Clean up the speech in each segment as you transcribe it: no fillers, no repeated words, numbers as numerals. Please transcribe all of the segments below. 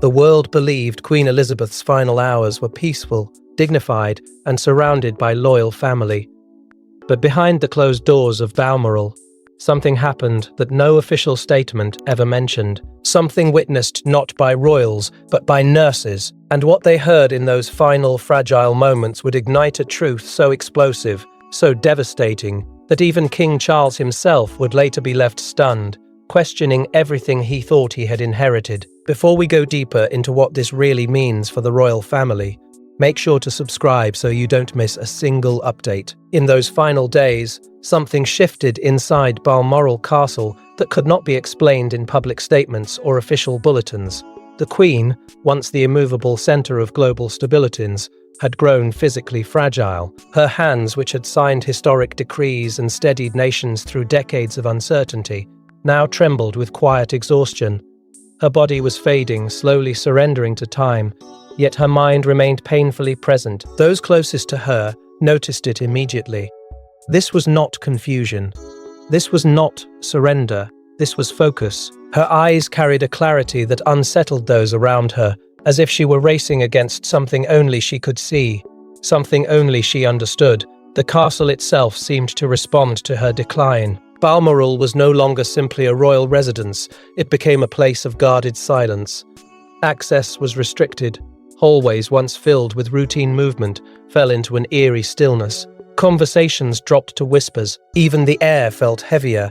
The world believed Queen Elizabeth's final hours were peaceful, dignified, and surrounded by loyal family. But behind the closed doors of Balmoral, something happened that no official statement ever mentioned. Something witnessed not by royals, but by nurses. And what they heard in those final, fragile moments would ignite a truth so explosive, so devastating, that even King Charles himself would later be left stunned, questioning everything he thought he had inherited. Before we go deeper into what this really means for the royal family, make sure to subscribe so you don't miss a single update. In those final days, something shifted inside Balmoral Castle that could not be explained in public statements or official bulletins. The Queen, once the immovable centre of global stabilities, had grown physically fragile. Her hands, which had signed historic decrees and steadied nations through decades of uncertainty, now trembled with quiet exhaustion. Her body was fading, slowly surrendering to time, yet her mind remained painfully present. Those closest to her noticed it immediately. This was not confusion. This was not surrender. This was focus. Her eyes carried a clarity that unsettled those around her, as if she were racing against something only she could see, something only she understood. The castle itself seemed to respond to her decline. Balmoral was no longer simply a royal residence. It became a place of guarded silence. Access was restricted. Hallways, once filled with routine movement, fell into an eerie stillness. Conversations dropped to whispers. Even the air felt heavier,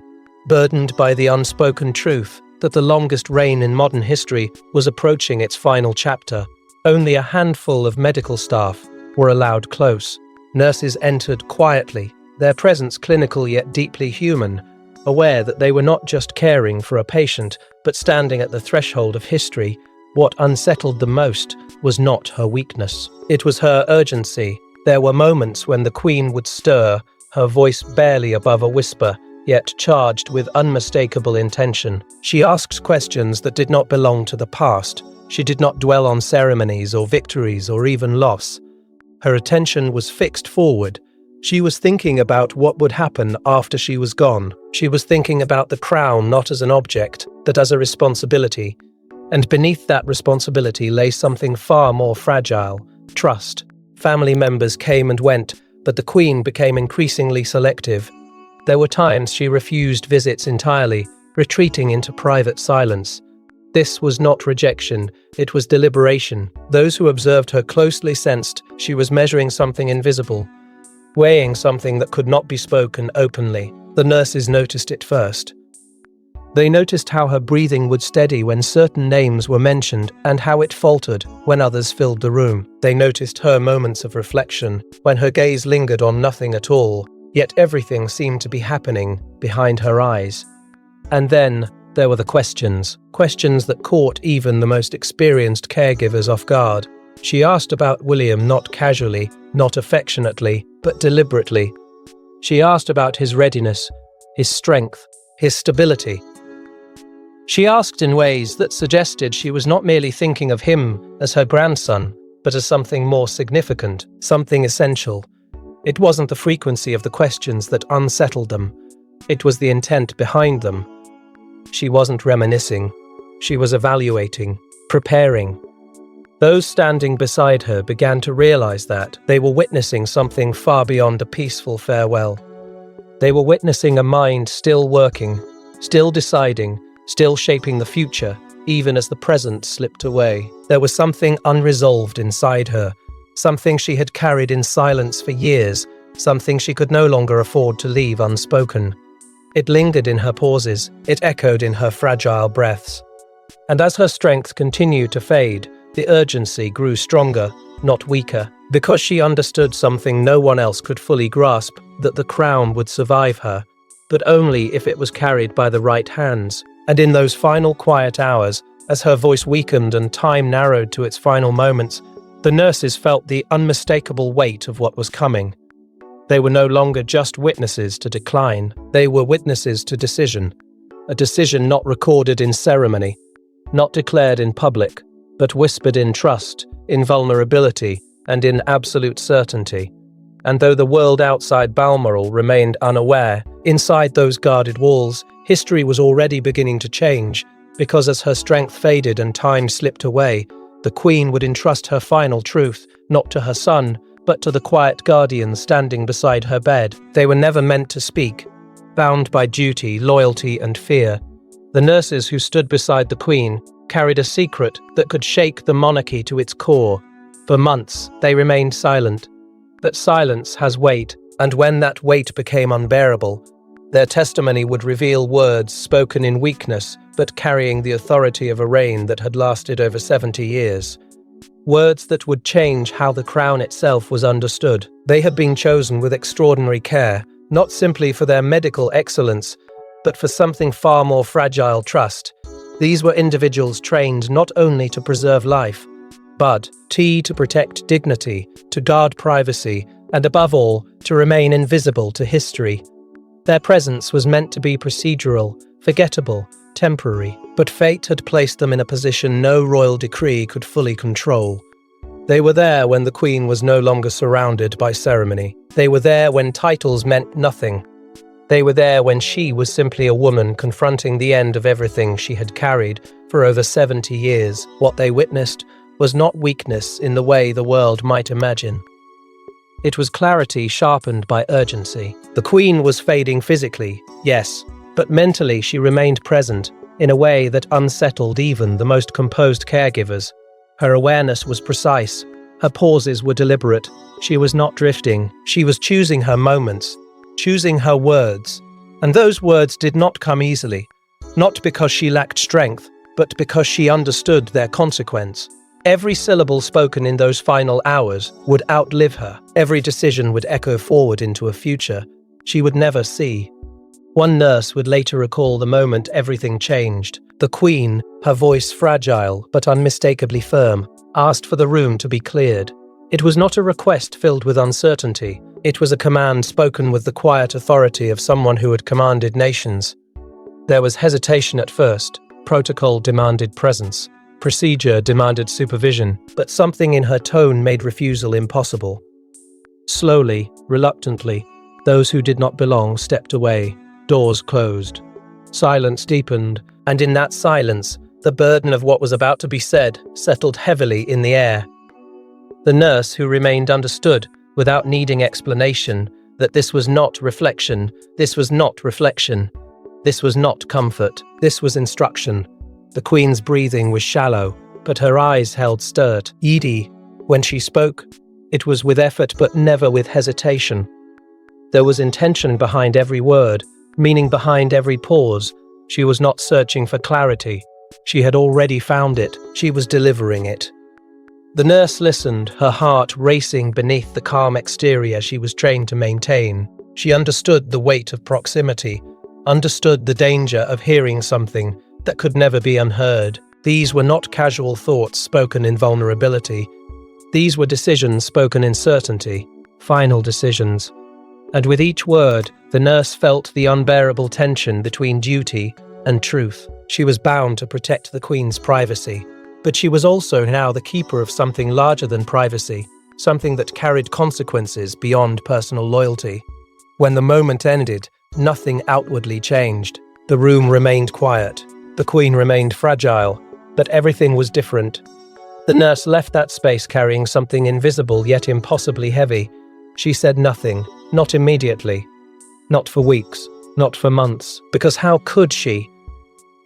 burdened by the unspoken truth that the longest reign in modern history was approaching its final chapter. Only a handful of medical staff were allowed close. Nurses entered quietly, their presence clinical yet deeply human, aware that they were not just caring for a patient, but standing at the threshold of history. What unsettled them most was not her weakness. It was her urgency. There were moments when the Queen would stir, her voice barely above a whisper, yet charged with unmistakable intention. She asked questions that did not belong to the past. She did not dwell on ceremonies or victories or even loss. Her attention was fixed forward. She was thinking about what would happen after she was gone. She was thinking about the crown not as an object, but as a responsibility. And beneath that responsibility lay something far more fragile: trust. Family members came and went, but the Queen became increasingly selective. There were times she refused visits entirely, retreating into private silence. This was not rejection, it was deliberation. Those who observed her closely sensed she was measuring something invisible, weighing something that could not be spoken openly. The nurses noticed it first. They noticed how her breathing would steady when certain names were mentioned and how it faltered when others filled the room. They noticed her moments of reflection, when her gaze lingered on nothing at all, yet everything seemed to be happening behind her eyes. And then there were the questions that caught even the most experienced caregivers off guard. She asked about William not casually, not affectionately, but deliberately. She asked about his readiness, his strength, his stability. She asked in ways that suggested she was not merely thinking of him as her grandson, but as something more significant, something essential. It wasn't the frequency of the questions that unsettled them. It was the intent behind them. She wasn't reminiscing. She was evaluating, preparing. Those standing beside her began to realize that they were witnessing something far beyond a peaceful farewell. They were witnessing a mind still working, still deciding, still shaping the future, even as the present slipped away. There was something unresolved inside her, something she had carried in silence for years, something she could no longer afford to leave unspoken. It lingered in her pauses, it echoed in her fragile breaths. And as her strength continued to fade, the urgency grew stronger, not weaker, because she understood something no one else could fully grasp, that the crown would survive her, but only if it was carried by the right hands. And in those final quiet hours, as her voice weakened and time narrowed to its final moments, the nurses felt the unmistakable weight of what was coming. They were no longer just witnesses to decline, they were witnesses to decision. A decision not recorded in ceremony, not declared in public, but whispered in trust, in vulnerability, and in absolute certainty. And though the world outside Balmoral remained unaware, inside those guarded walls, history was already beginning to change. because as her strength faded and time slipped away, the Queen would entrust her final truth, not to her son, but to the quiet guardian standing beside her bed. They were never meant to speak, bound by duty, loyalty, and fear. The nurses who stood beside the Queen carried a secret that could shake the monarchy to its core. For months, they remained silent. But silence has weight, and when that weight became unbearable, their testimony would reveal words spoken in weakness, but carrying the authority of a reign that had lasted over 70 years. Words that would change how the crown itself was understood. They had been chosen with extraordinary care, not simply for their medical excellence, but for something far more fragile: trust. These were individuals trained not only to preserve life, but to protect dignity, to guard privacy, and above all, to remain invisible to history. Their presence was meant to be procedural, forgettable, temporary, but fate had placed them in a position no royal decree could fully control. They were there when the Queen was no longer surrounded by ceremony. They were there when titles meant nothing. They were there when she was simply a woman confronting the end of everything she had carried for over 70 years. What they witnessed was not weakness in the way the world might imagine. It was clarity sharpened by urgency. The Queen was fading physically, yes, but mentally she remained present in a way that unsettled even the most composed caregivers. Her awareness was precise. Her pauses were deliberate. She was not drifting. She was choosing her moments, choosing her words. And those words did not come easily, not because she lacked strength, but because she understood their consequence. Every syllable spoken in those final hours would outlive her. Every decision would echo forward into a future she would never see. One nurse would later recall the moment everything changed. The Queen, her voice fragile but unmistakably firm, asked for the room to be cleared. It was not a request filled with uncertainty. It was a command spoken with the quiet authority of someone who had commanded nations. There was hesitation at first. Protocol demanded presence. Procedure demanded supervision, but something in her tone made refusal impossible. Slowly, reluctantly, those who did not belong stepped away. Doors closed. Silence deepened, and in that silence, the burden of what was about to be said settled heavily in the air. The nurse who remained understood, without needing explanation, that this was not reflection, this was not reflection, this was not comfort, this was instruction. The Queen's breathing was shallow, but her eyes held sturt. Edie, when she spoke, it was with effort but never with hesitation. There was intention behind every word, meaning behind every pause. She was not searching for clarity. She had already found it. She was delivering it. The nurse listened, her heart racing beneath the calm exterior she was trained to maintain. She understood the weight of proximity, understood the danger of hearing something that could never be unheard. These were not casual thoughts spoken in vulnerability. These were decisions spoken in certainty, final decisions. And with each word, the nurse felt the unbearable tension between duty and truth. She was bound to protect the Queen's privacy, but she was also now the keeper of something larger than privacy, something that carried consequences beyond personal loyalty. When the moment ended, nothing outwardly changed. The room remained quiet. The Queen remained fragile, but everything was different. The nurse left that space carrying something invisible yet impossibly heavy. She said nothing, not immediately, not for weeks, not for months, because how could she?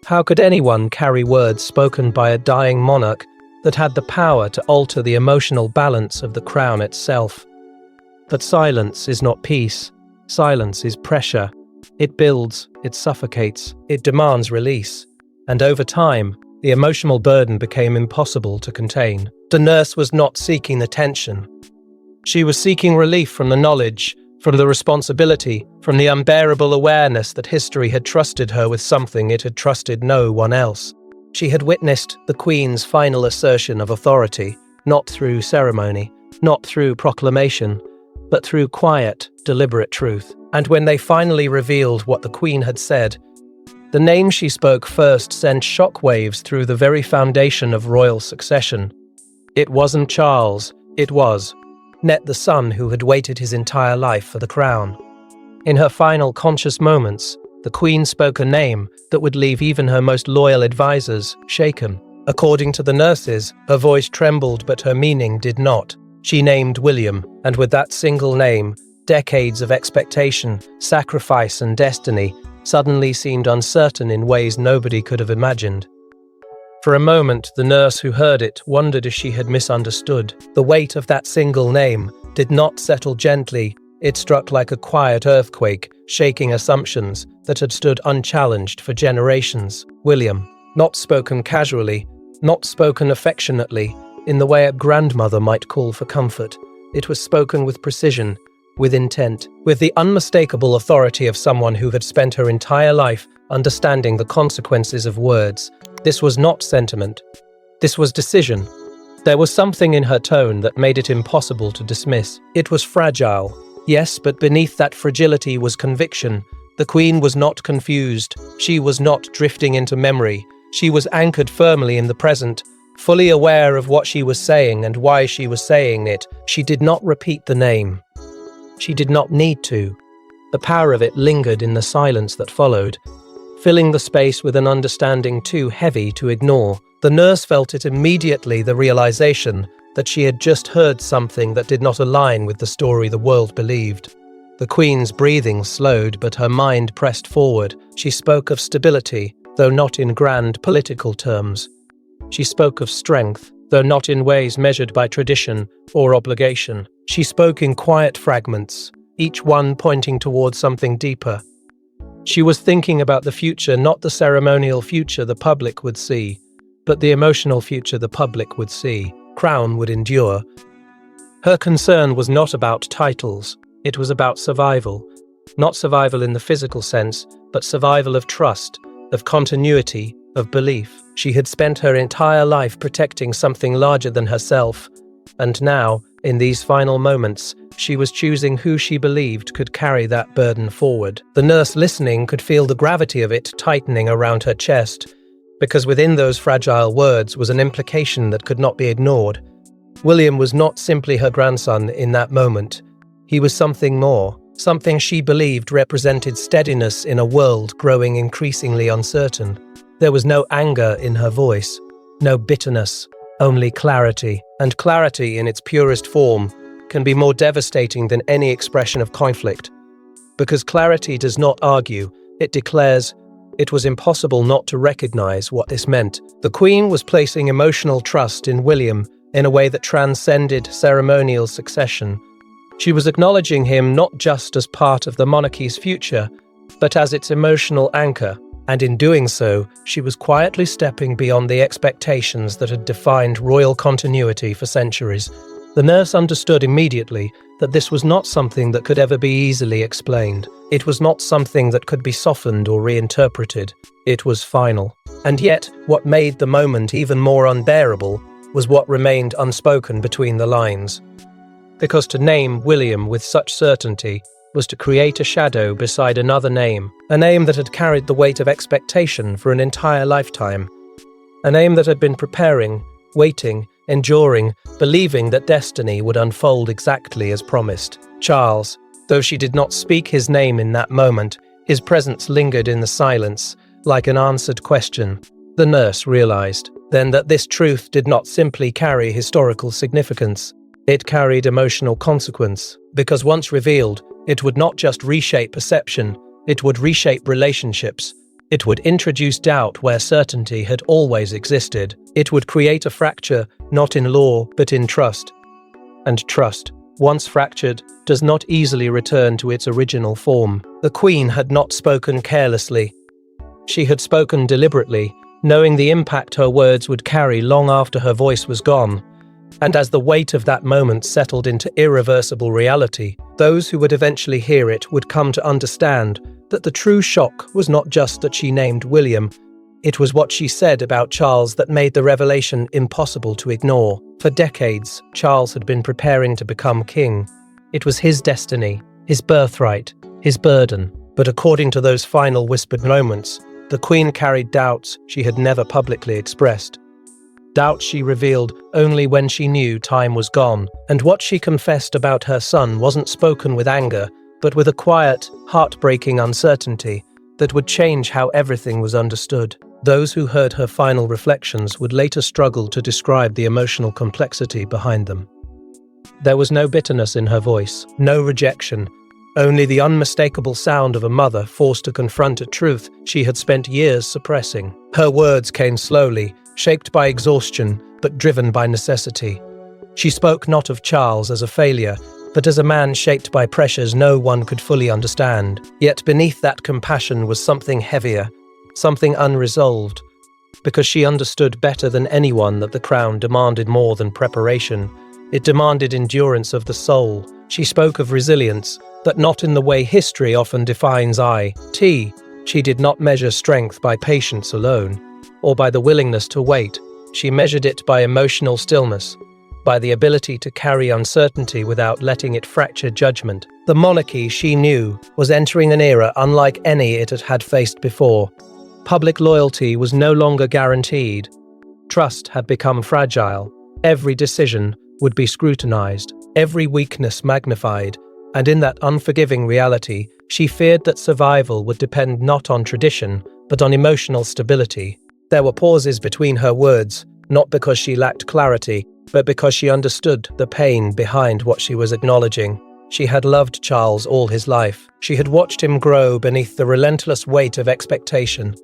How could anyone carry words spoken by a dying monarch that had the power to alter the emotional balance of the crown itself? But silence is not peace. Silence is pressure. It builds, it suffocates, it demands release. And over time, the emotional burden became impossible to contain. The nurse was not seeking attention. She was seeking relief from the knowledge, from the responsibility, from the unbearable awareness that history had trusted her with something it had trusted no one else. She had witnessed the Queen's final assertion of authority, not through ceremony, not through proclamation, but through quiet, deliberate truth. And when they finally revealed what the Queen had said, the name she spoke first sent shockwaves through the very foundation of royal succession. It wasn't Charles, it was Net, the son who had waited his entire life for the crown. In her final conscious moments, the Queen spoke a name that would leave even her most loyal advisors shaken. According to the nurses, her voice trembled, but her meaning did not. She named William, and with that single name, decades of expectation, sacrifice, and destiny suddenly seemed uncertain in ways nobody could have imagined. For a moment, the nurse who heard it wondered if she had misunderstood. The weight of that single name did not settle gently. It struck like a quiet earthquake, shaking assumptions that had stood unchallenged for generations. William, not spoken casually, not spoken affectionately, in the way a grandmother might call for comfort. It was spoken with precision, with intent, with the unmistakable authority of someone who had spent her entire life understanding the consequences of words. This was not sentiment. This was decision. There was something in her tone that made it impossible to dismiss. It was fragile, yes, but beneath that fragility was conviction. The Queen was not confused. She was not drifting into memory. She was anchored firmly in the present, fully aware of what she was saying and why she was saying it. She did not repeat the name. She did not need to. The power of it lingered in the silence that followed, filling the space with an understanding too heavy to ignore. The nurse felt it immediately, the realization that she had just heard something that did not align with the story the world believed. The Queen's breathing slowed, but her mind pressed forward. She spoke of stability, though not in grand political terms. She spoke of strength, though not in ways measured by tradition or obligation. She spoke in quiet fragments, each one pointing towards something deeper. She was thinking about the future, not the ceremonial future the public would see, but the emotional future the public would see. Crown would endure. Her concern was not about titles. It was about survival. Not survival in the physical sense, but survival of trust, of continuity, of belief. She had spent her entire life protecting something larger than herself, and now, in these final moments, she was choosing who she believed could carry that burden forward. The nurse listening could feel the gravity of it tightening around her chest, because within those fragile words was an implication that could not be ignored. William was not simply her grandson in that moment. He was something more, something she believed represented steadiness in a world growing increasingly uncertain. There was no anger in her voice, no bitterness, only clarity. And clarity in its purest form can be more devastating than any expression of conflict. Because clarity does not argue, it declares. It was impossible not to recognize what this meant. The Queen was placing emotional trust in William in a way that transcended ceremonial succession. She was acknowledging him not just as part of the monarchy's future, but as its emotional anchor. And in doing so, she was quietly stepping beyond the expectations that had defined royal continuity for centuries. The nurse understood immediately that this was not something that could ever be easily explained. It was not something that could be softened or reinterpreted. It was final. And yet, what made the moment even more unbearable was what remained unspoken between the lines. Because to name William with such certainty was to create a shadow beside another name, a name that had carried the weight of expectation for an entire lifetime, a name that had been preparing, waiting, enduring, believing that destiny would unfold exactly as promised. Charles, though she did not speak his name in that moment, his presence lingered in the silence, like an answered question. The nurse realized then that this truth did not simply carry historical significance. It carried emotional consequence, because once revealed, it would not just reshape perception, it would reshape relationships. It would introduce doubt where certainty had always existed. It would create a fracture, not in law, but in trust. And trust, once fractured, does not easily return to its original form. The Queen had not spoken carelessly. She had spoken deliberately, knowing the impact her words would carry long after her voice was gone. And as the weight of that moment settled into irreversible reality, those who would eventually hear it would come to understand that the true shock was not just that she named William, it was what she said about Charles that made the revelation impossible to ignore. For decades, Charles had been preparing to become king. It was his destiny, his birthright, his burden. But according to those final whispered moments, the Queen carried doubts she had never publicly expressed. Doubt she revealed only when she knew time was gone, and what she confessed about her son wasn't spoken with anger, but with a quiet, heartbreaking uncertainty. that would change how everything was understood. Those who heard her final reflections would later struggle to describe the emotional complexity behind them. There was no bitterness in her voice, no rejection, only the unmistakable sound of a mother forced to confront a truth she had spent years suppressing. Her words came slowly, shaped by exhaustion, but driven by necessity. She spoke not of Charles as a failure, but as a man shaped by pressures no one could fully understand. Yet beneath that compassion was something heavier, something unresolved, because she understood better than anyone that the crown demanded more than preparation. It demanded endurance of the soul. She spoke of resilience, but not in the way history often defines it. She did not measure strength by patience alone, or by the willingness to wait. She measured it by emotional stillness, by the ability to carry uncertainty without letting it fracture judgment. The monarchy, she knew, was entering an era unlike any it had faced before. Public loyalty was no longer guaranteed. Trust had become fragile. Every decision would be scrutinized, every weakness magnified, and in that unforgiving reality, she feared that survival would depend not on tradition, but on emotional stability. There were pauses between her words, not because she lacked clarity, but because she understood the pain behind what she was acknowledging. She had loved Charles all his life. She had watched him grow beneath the relentless weight of expectation.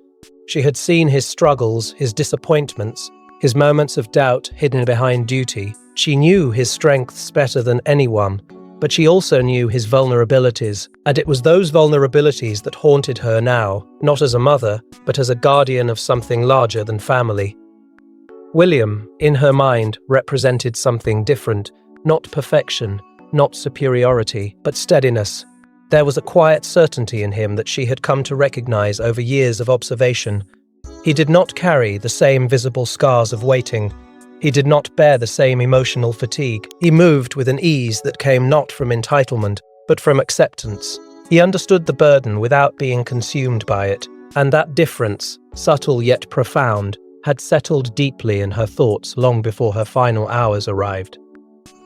She had seen his struggles, his disappointments, his moments of doubt hidden behind duty. She knew his strengths better than anyone, but she also knew his vulnerabilities, and it was those vulnerabilities that haunted her now, not as a mother, but as a guardian of something larger than family. William, in her mind, represented something different, not perfection, not superiority, but steadiness. There was a quiet certainty in him that she had come to recognize over years of observation. He did not carry the same visible scars of waiting. He did not bear the same emotional fatigue. He moved with an ease that came not from entitlement, but from acceptance. He understood the burden without being consumed by it, and that difference, subtle yet profound, had settled deeply in her thoughts long before her final hours arrived.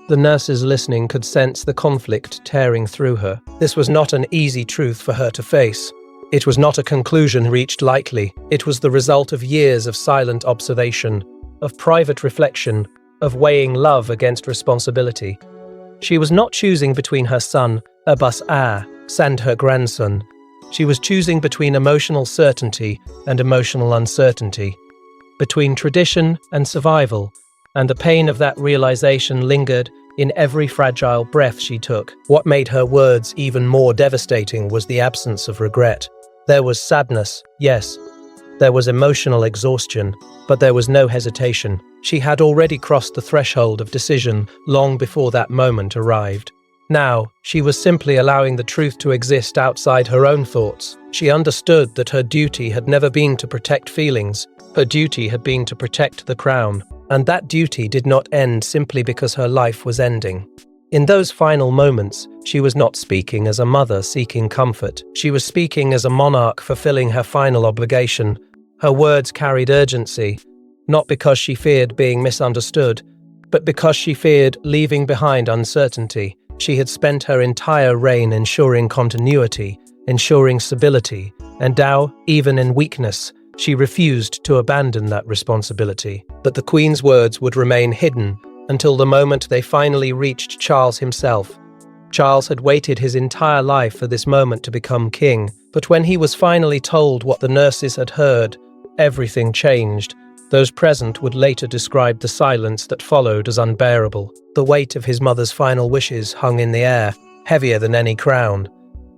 The nurses listening could sense the conflict tearing through her. This was not an easy truth for her to face. It was not a conclusion reached lightly. It was the result of years of silent observation, of private reflection, of weighing love against responsibility. She was not choosing between her son, Abbas and her grandson. She was choosing between emotional certainty and emotional uncertainty, between tradition and survival, and the pain of that realization lingered in every fragile breath she took. What made her words even more devastating was the absence of regret. There was sadness, yes. There was emotional exhaustion, but there was no hesitation. She had already crossed the threshold of decision long before that moment arrived. Now, she was simply allowing the truth to exist outside her own thoughts. She understood that her duty had never been to protect feelings. Her duty had been to protect the crown, and that duty did not end simply because her life was ending. In those final moments, she was not speaking as a mother seeking comfort. She was speaking as a monarch fulfilling her final obligation. Her words carried urgency, not because she feared being misunderstood, but because she feared leaving behind uncertainty. She had spent her entire reign ensuring continuity, ensuring stability, and now, even in weakness, she refused to abandon that responsibility. But the Queen's words would remain hidden until the moment they finally reached Charles himself. Charles had waited his entire life for this moment to become king, but when he was finally told what the nurses had heard, everything changed. Those present would later describe the silence that followed as unbearable. The weight of his mother's final wishes hung in the air, heavier than any crown.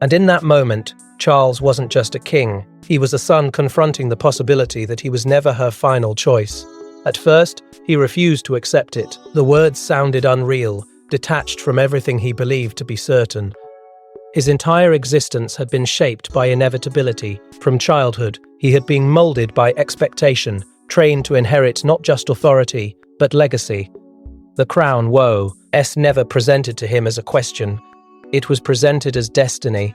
And in that moment, Charles wasn't just a king. He was a son confronting the possibility that he was never her final choice. At first, he refused to accept it. The words sounded unreal, detached from everything he believed to be certain. His entire existence had been shaped by inevitability. From childhood, he had been molded by expectation, trained to inherit not just authority, but legacy. The crown, never presented to him as a question. It was presented as destiny.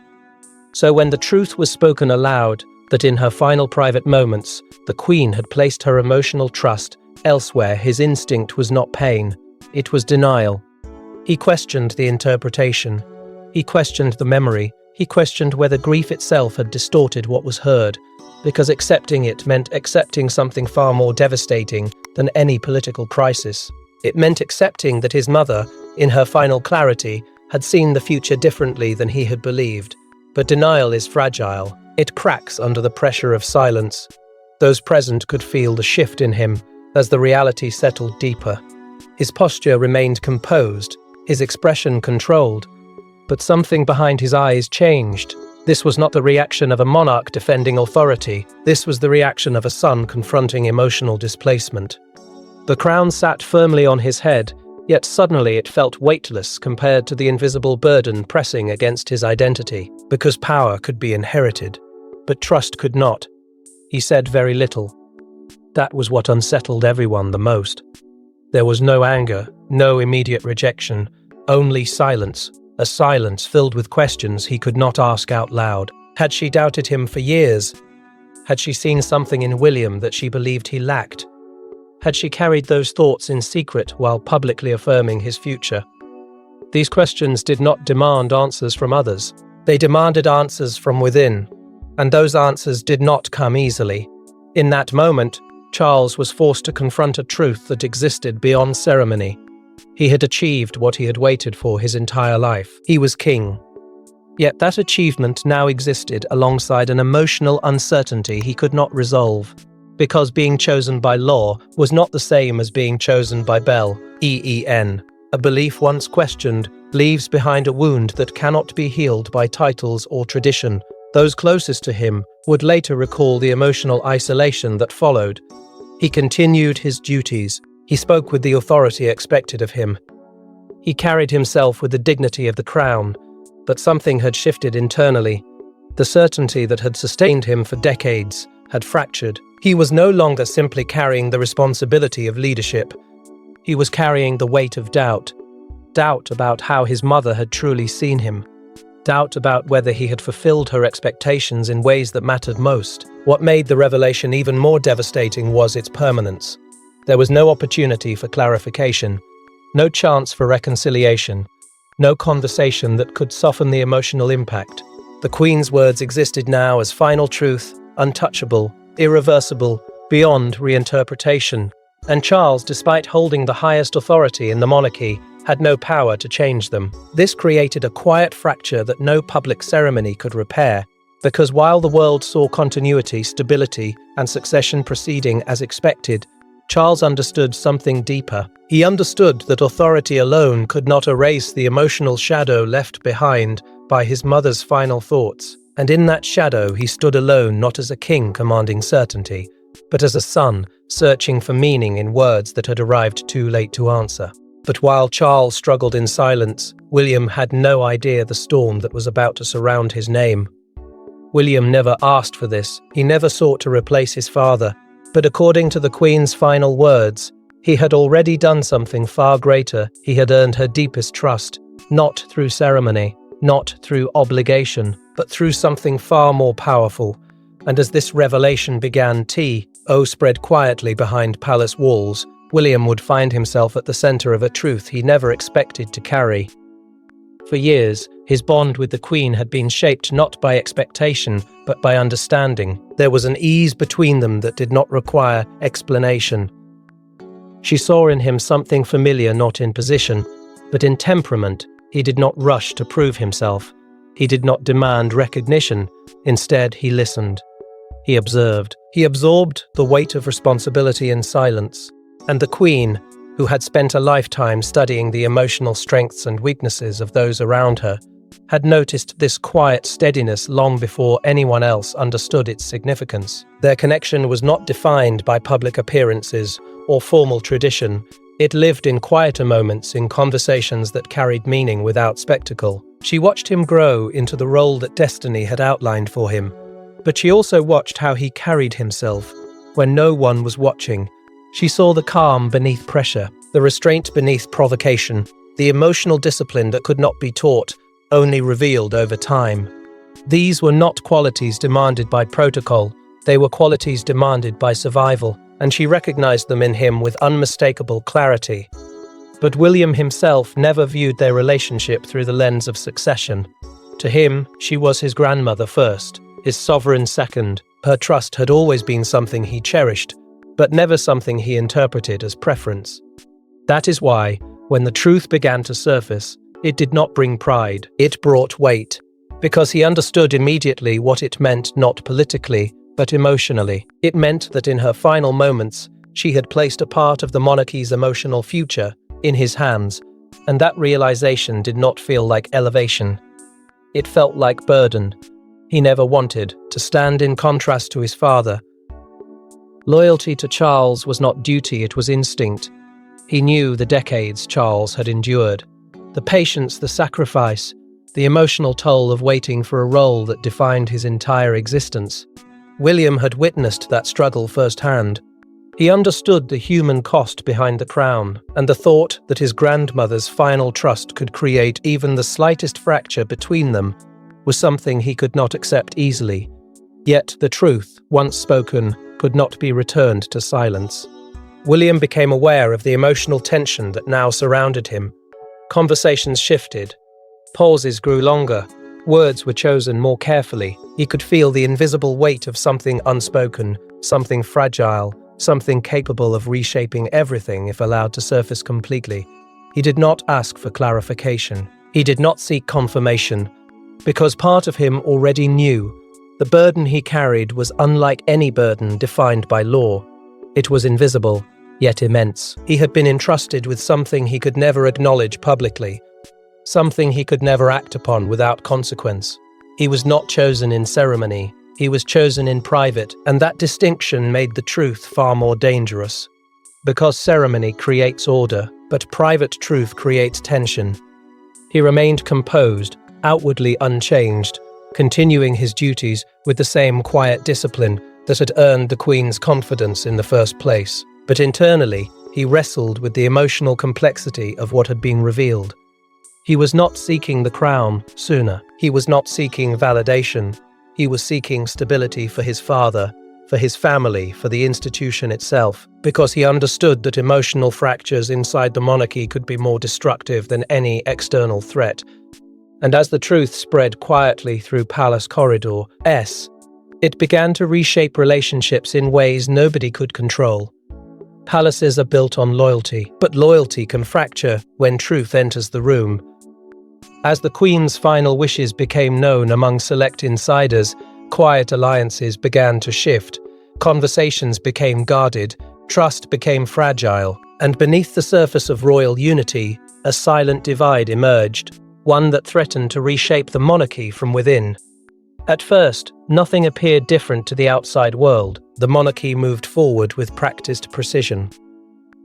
So when the truth was spoken aloud, that in her final private moments, the Queen had placed her emotional trust elsewhere, his instinct was not pain, it was denial. He questioned the interpretation. He questioned the memory. He questioned whether grief itself had distorted what was heard, because accepting it meant accepting something far more devastating than any political crisis. It meant accepting that his mother, in her final clarity, had seen the future differently than he had believed. But denial is fragile. It cracks under the pressure of silence. Those present could feel the shift in him as the reality settled deeper. His posture remained composed, his expression controlled, but something behind his eyes changed. This was not the reaction of a monarch defending authority. This was the reaction of a son confronting emotional displacement. The crown sat firmly on his head, yet suddenly it felt weightless compared to the invisible burden pressing against his identity. Because power could be inherited, but trust could not. He said very little. That was what unsettled everyone the most. There was no anger, no immediate rejection, only silence. A silence filled with questions he could not ask out loud. Had she doubted him for years? Had she seen something in William that she believed he lacked? Had she carried those thoughts in secret while publicly affirming his future? These questions did not demand answers from others. They demanded answers from within, and those answers did not come easily. In that moment, Charles was forced to confront a truth that existed beyond ceremony. He had achieved what he had waited for his entire life. He was king. Yet that achievement now existed alongside an emotional uncertainty he could not resolve, because being chosen by law was not the same as being chosen by Bel. A belief once questioned leaves behind a wound that cannot be healed by titles or tradition. Those closest to him would later recall the emotional isolation that followed. He continued his duties. He spoke with the authority expected of him. He carried himself with the dignity of the crown, but something had shifted internally. The certainty that had sustained him for decades had fractured. He was no longer simply carrying the responsibility of leadership. He was carrying the weight of doubt. Doubt about how his mother had truly seen him. Doubt about whether he had fulfilled her expectations in ways that mattered most. What made the revelation even more devastating was its permanence. There was no opportunity for clarification, no chance for reconciliation, no conversation that could soften the emotional impact. The Queen's words existed now as final truth, untouchable, irreversible, beyond reinterpretation. And Charles, despite holding the highest authority in the monarchy, had no power to change them. This created a quiet fracture that no public ceremony could repair, because while the world saw continuity, stability, and succession proceeding as expected, Charles understood something deeper. He understood that authority alone could not erase the emotional shadow left behind by his mother's final thoughts. And in that shadow he stood alone, not as a king commanding certainty, but as a son searching for meaning in words that had arrived too late to answer. But while Charles struggled in silence, William had no idea the storm that was about to surround his name. William never asked for this. He never sought to replace his father. But according to the Queen's final words, he had already done something far greater. He had earned her deepest trust, not through ceremony, not through obligation, but through something far more powerful. And as this revelation began spread quietly behind palace walls, William would find himself at the center of a truth he never expected to carry. For years, his bond with the Queen had been shaped not by expectation, but by understanding. There was an ease between them that did not require explanation. She saw in him something familiar, not in position, but in temperament. He did not rush to prove himself. He did not demand recognition. Instead, he listened. He observed. He absorbed the weight of responsibility in silence. And the Queen, who had spent a lifetime studying the emotional strengths and weaknesses of those around her, had noticed this quiet steadiness long before anyone else understood its significance. Their connection was not defined by public appearances or formal tradition. It lived in quieter moments, in conversations that carried meaning without spectacle. She watched him grow into the role that destiny had outlined for him, but she also watched how he carried himself when no one was watching. She saw the calm beneath pressure, the restraint beneath provocation, the emotional discipline that could not be taught, only revealed over time. These were not qualities demanded by protocol, they were qualities demanded by survival, and she recognized them in him with unmistakable clarity. But William himself never viewed their relationship through the lens of succession. To him, she was his grandmother first, his sovereign second. Her trust had always been something he cherished, but never something he interpreted as preference. That is why, when the truth began to surface, it did not bring pride, it brought weight, because he understood immediately what it meant not politically, but emotionally. It meant that in her final moments, she had placed a part of the monarchy's emotional future in his hands, and that realization did not feel like elevation. It felt like burden. He never wanted to stand in contrast to his father. Loyalty to Charles was not duty, it was instinct. He knew the decades Charles had endured, the patience, the sacrifice, the emotional toll of waiting for a role that defined his entire existence. William had witnessed that struggle firsthand. He understood the human cost behind the crown, and the thought that his grandmother's final trust could create even the slightest fracture between them was something he could not accept easily. Yet the truth, once spoken, could not be returned to silence. William became aware of the emotional tension that now surrounded him. Conversations shifted. Pauses grew longer. Words were chosen more carefully. He could feel the invisible weight of something unspoken, something fragile, something capable of reshaping everything if allowed to surface completely. He did not ask for clarification. He did not seek confirmation, because part of him already knew the burden he carried was unlike any burden defined by law. It was invisible, yet immense. He had been entrusted with something he could never acknowledge publicly, something he could never act upon without consequence. He was not chosen in ceremony. He was chosen in private, and that distinction made the truth far more dangerous. Because ceremony creates order, but private truth creates tension. He remained composed, outwardly unchanged, continuing his duties with the same quiet discipline that had earned the Queen's confidence in the first place. But internally, he wrestled with the emotional complexity of what had been revealed. He was not seeking the crown sooner. He was not seeking validation. He was seeking stability for his father, for his family, for the institution itself, because he understood that emotional fractures inside the monarchy could be more destructive than any external threat. And as the truth spread quietly through palace corridors, it began to reshape relationships in ways nobody could control. Palaces are built on loyalty, but loyalty can fracture when truth enters the room. As the Queen's final wishes became known among select insiders, quiet alliances began to shift. Conversations became guarded, trust became fragile, and beneath the surface of royal unity, a silent divide emerged, one that threatened to reshape the monarchy from within. At first, nothing appeared different to the outside world. The monarchy moved forward with practiced precision.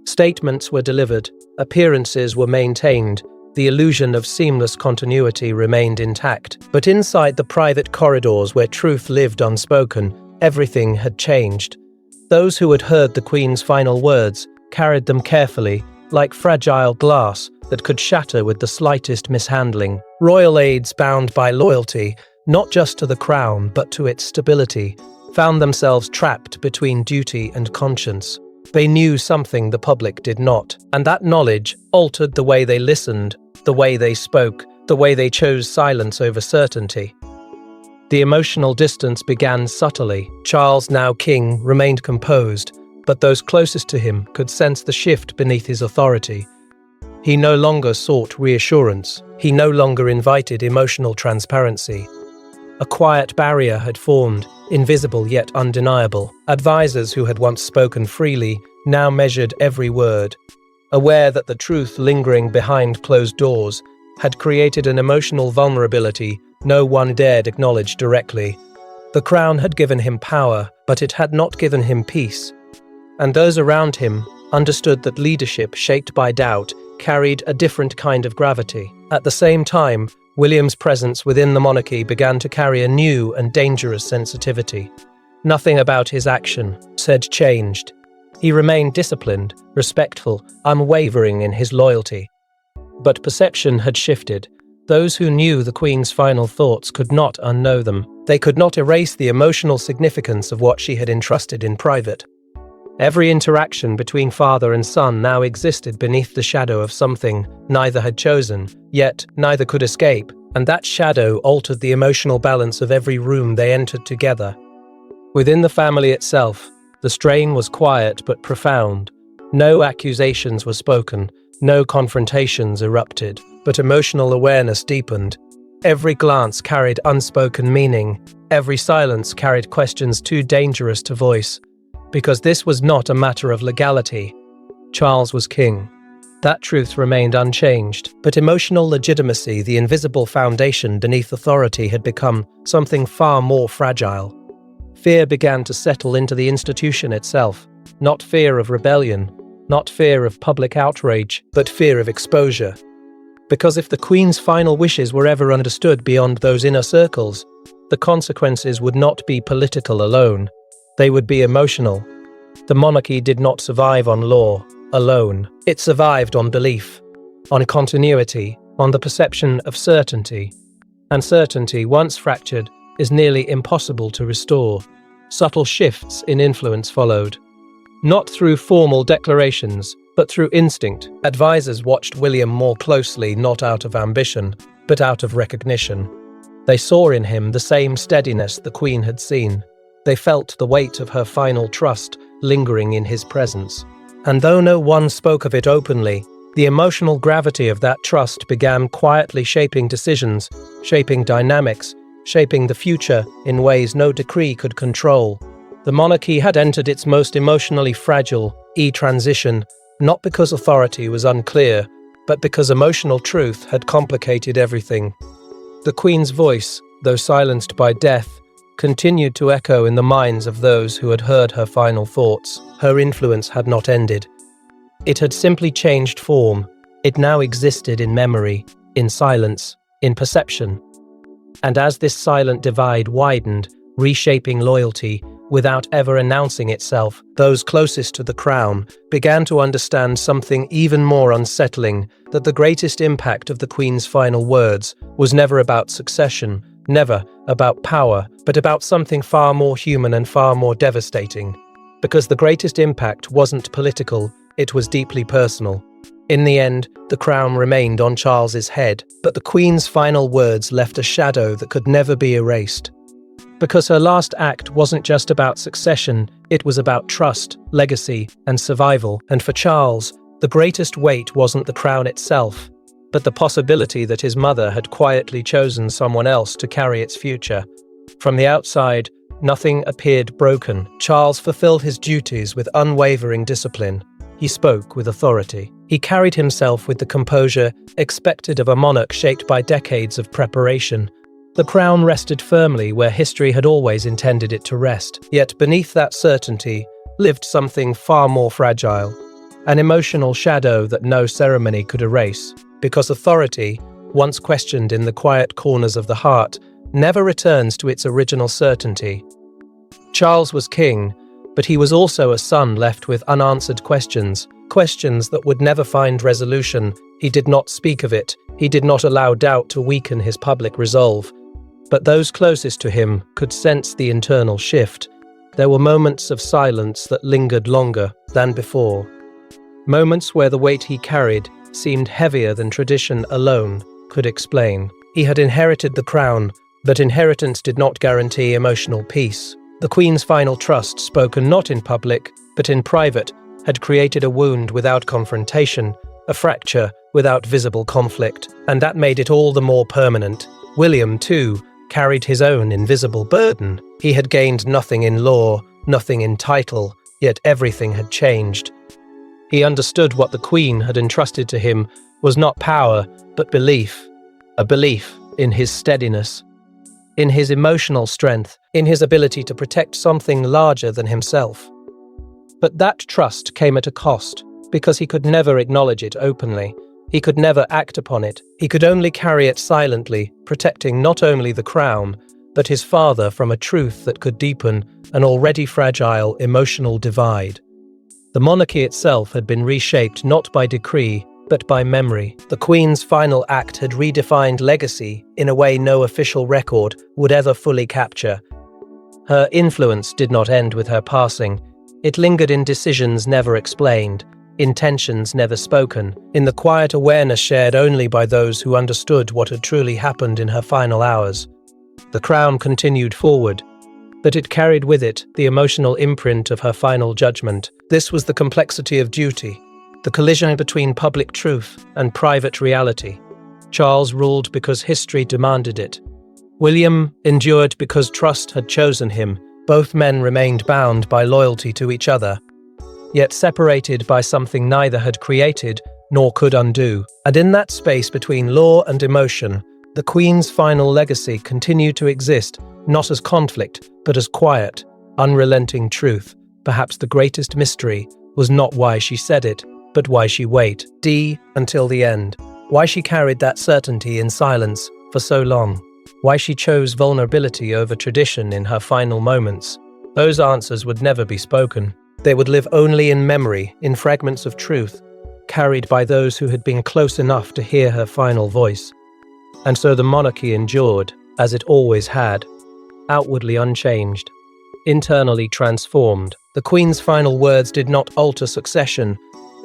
Statements were delivered, appearances were maintained, the illusion of seamless continuity remained intact. But inside the private corridors where truth lived unspoken, everything had changed. Those who had heard the Queen's final words carried them carefully, like fragile glass that could shatter with the slightest mishandling. Royal aides bound by loyalty, not just to the crown but to its stability, found themselves trapped between duty and conscience. They knew something the public did not, and that knowledge altered the way they listened, the way they spoke, the way they chose silence over certainty. The emotional distance began subtly. Charles, now king, remained composed, but those closest to him could sense the shift beneath his authority. He no longer sought reassurance. He no longer invited emotional transparency. A quiet barrier had formed, invisible yet undeniable. Advisors who had once spoken freely now measured every word, aware that the truth lingering behind closed doors had created an emotional vulnerability no one dared acknowledge directly. The crown had given him power, but it had not given him peace. And those around him understood that leadership shaped by doubt carried a different kind of gravity. At the same time, William's presence within the monarchy began to carry a new and dangerous sensitivity. Nothing about his action said changed. He remained disciplined, respectful, unwavering in his loyalty. But perception had shifted. Those who knew the Queen's final thoughts could not unknow them. They could not erase the emotional significance of what she had entrusted in private. Every interaction between father and son now existed beneath the shadow of something neither had chosen, yet neither could escape. and that shadow altered the emotional balance of every room they entered together. Within the family itself, the strain was quiet but profound. No accusations were spoken, no confrontations erupted, but emotional awareness deepened. Every glance carried unspoken meaning, every silence carried questions too dangerous to voice. Because this was not a matter of legality. Charles was king. That truth remained unchanged, but emotional legitimacy, the invisible foundation beneath authority, had become something far more fragile. Fear began to settle into the institution itself, not fear of rebellion, not fear of public outrage, but fear of exposure. Because if the Queen's final wishes were ever understood beyond those inner circles, the consequences would not be political alone. They would be emotional. The monarchy did not survive on law alone. It survived on belief, on continuity, on the perception of certainty. And certainty, once fractured, is nearly impossible to restore. Subtle shifts in influence followed. Not through formal declarations, but through instinct. Advisors watched William more closely, not out of ambition, but out of recognition. They saw in him the same steadiness the Queen had seen. They felt the weight of her final trust lingering in his presence. And though no one spoke of it openly, the emotional gravity of that trust began quietly shaping decisions, shaping dynamics, shaping the future in ways no decree could control. The monarchy had entered its most emotionally fragile transition, not because authority was unclear, but because emotional truth had complicated everything. The Queen's voice, though silenced by death, continued to echo in the minds of those who had heard her final thoughts. Her influence had not ended. It had simply changed form. It now existed in memory, in silence, in perception. And as this silent divide widened, reshaping loyalty, without ever announcing itself, those closest to the crown began to understand something even more unsettling, that the greatest impact of the Queen's final words was never about succession, never about power, but about something far more human and far more devastating. Because the greatest impact wasn't political, it was deeply personal. In the end, the crown remained on Charles's head, but the Queen's final words left a shadow that could never be erased. Because her last act wasn't just about succession, it was about trust, legacy, and survival. And for Charles, the greatest weight wasn't the crown itself, but the possibility that his mother had quietly chosen someone else to carry its future. From the outside, nothing appeared broken. Charles fulfilled his duties with unwavering discipline. He spoke with authority. He carried himself with the composure expected of a monarch shaped by decades of preparation. The crown rested firmly where history had always intended it to rest. Yet beneath that certainty lived something far more fragile, an emotional shadow that no ceremony could erase. Because authority, once questioned in the quiet corners of the heart, never returns to its original certainty. Charles was king, but he was also a son left with unanswered questions, questions that would never find resolution. He did not speak of it. He did not allow doubt to weaken his public resolve. But those closest to him could sense the internal shift. There were moments of silence that lingered longer than before. Moments where the weight he carried seemed heavier than tradition alone could explain. He had inherited the crown, but inheritance did not guarantee emotional peace. The Queen's final trust, spoken not in public, but in private, had created a wound without confrontation, a fracture without visible conflict, and that made it all the more permanent. William, too, carried his own invisible burden. He had gained nothing in law, nothing in title, yet everything had changed. He understood what the Queen had entrusted to him was not power, but belief. A belief in his steadiness, in his emotional strength, in his ability to protect something larger than himself. But that trust came at a cost, because he could never acknowledge it openly. He could never act upon it. He could only carry it silently, protecting not only the crown, but his father from a truth that could deepen an already fragile emotional divide. The monarchy itself had been reshaped not by decree, but by memory. The Queen's final act had redefined legacy in a way no official record would ever fully capture. Her influence did not end with her passing. It lingered in decisions never explained, intentions never spoken, in the quiet awareness shared only by those who understood what had truly happened in her final hours. The crown continued forward, but it carried with it the emotional imprint of her final judgment. This was the complexity of duty, the collision between public truth and private reality. Charles ruled because history demanded it. William endured because trust had chosen him. Both men remained bound by loyalty to each other, yet separated by something neither had created nor could undo. And in that space between law and emotion, the Queen's final legacy continued to exist, not as conflict, but as quiet, unrelenting truth. Perhaps the greatest mystery was not why she said it, but why she waited until the end. Why she carried that certainty in silence for so long. Why she chose vulnerability over tradition in her final moments. Those answers would never be spoken. They would live only in memory, in fragments of truth, carried by those who had been close enough to hear her final voice. And so the monarchy endured, as it always had, outwardly unchanged, internally transformed. The Queen's final words did not alter succession,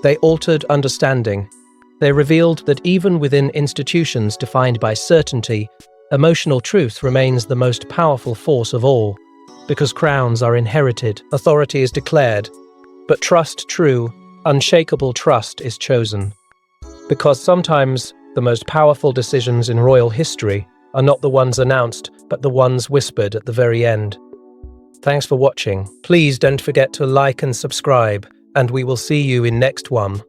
they altered understanding. They revealed that even within institutions defined by certainty, emotional truth remains the most powerful force of all. Because crowns are inherited, authority is declared, but trust, true, unshakable trust, is chosen. Because sometimes the most powerful decisions in royal history are not the ones announced, but the ones whispered at the very end. Thanks for watching. Please don't forget to like and subscribe, and we will see you in next one.